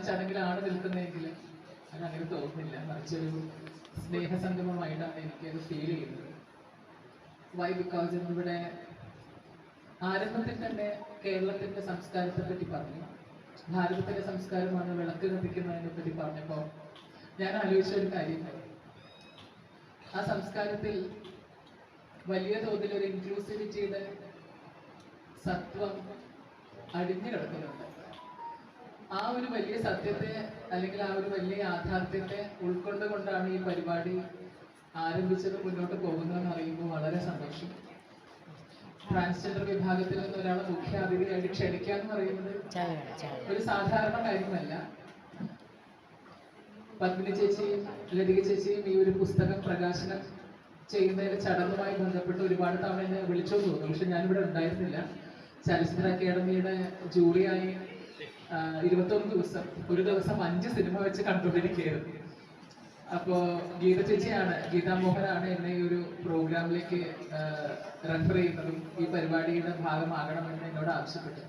ചടങ്ങിലാണ് നിൽക്കുന്നതെങ്കിൽ അത് അങ്ങനെ തോന്നുന്നില്ല, മറിച്ചൊരു സ്നേഹസംഗമമായിട്ടാണ് എനിക്കത് ഫീൽ ചെയ്യുന്നത്. വൈ? ബിക്കോസ് ഇന്നിവിടെ ആരംഭത്തിൽ തന്നെ കേരളത്തിന്റെ സംസ്കാരത്തെ പറ്റി പറഞ്ഞു, ഭാരതത്തിന്റെ സംസ്കാരമാണ് വിളക്ക് കത്തിക്കുന്നതിനെ പറ്റി പറഞ്ഞപ്പോൾ ഞാൻ ആലോചിച്ച ഒരു കാര്യം, ആ സംസ്കാരത്തിൽ വലിയ തോതിൽ ഒരു ഇൻക്ലൂസിവിറ്റിയുടെ സത്വം അടിഞ്ഞു കിടക്കുന്നുണ്ട്. ആ ഒരു വലിയ സത്യത്തെ അല്ലെങ്കിൽ ആ ഒരു വലിയ യാഥാർത്ഥ്യത്തെ ഉൾക്കൊണ്ടുകൊണ്ടാണ് ഈ പരിപാടി ആരംഭിച്ചത്, മുന്നോട്ട് പോകുന്നതെന്ന് അറിയുമ്പോൾ വളരെ സന്തോഷം. ട്രാൻസ്ജെൻഡർ വിഭാഗത്തിൽ നിന്ന് ഒരാളെ മുഖ്യ അതിഥിയായിട്ട് ക്ഷണിക്കുക എന്ന് പറയുന്നത് ഒരു സാധാരണ കാര്യമല്ല. പത്മിനി ചേച്ചിയും ലതിക ചേച്ചിയും ഈ ഒരു പുസ്തകം പ്രകാശനം ചെയ്യുന്നതിന്റെ ചടങ്ങുമായി ബന്ധപ്പെട്ട് ഒരുപാട് തവണ എന്നെ വിളിച്ചു തോന്നുന്നു. പക്ഷെ ഞാനിവിടെ ഉണ്ടായിരുന്നില്ല. ചലച്ചിത്ര അക്കാദമിയുടെ ജൂറിയായി 21 ദിവസം, ഒരു ദിവസം 5 സിനിമ വെച്ച് കണ്ടുകൊണ്ടിരിക്കുകയായിരുന്നു. അപ്പോൾ ഗീത ചേച്ചിയാണ്, ഗീതാ മോഹനാണ് എന്നെ ഈ ഒരു പ്രോഗ്രാമിലേക്ക് റെഫർ ചെയ്യുന്നതും ഈ പരിപാടിയുടെ ഭാഗമാകണമെന്ന് എന്നോട് ആവശ്യപ്പെട്ടു.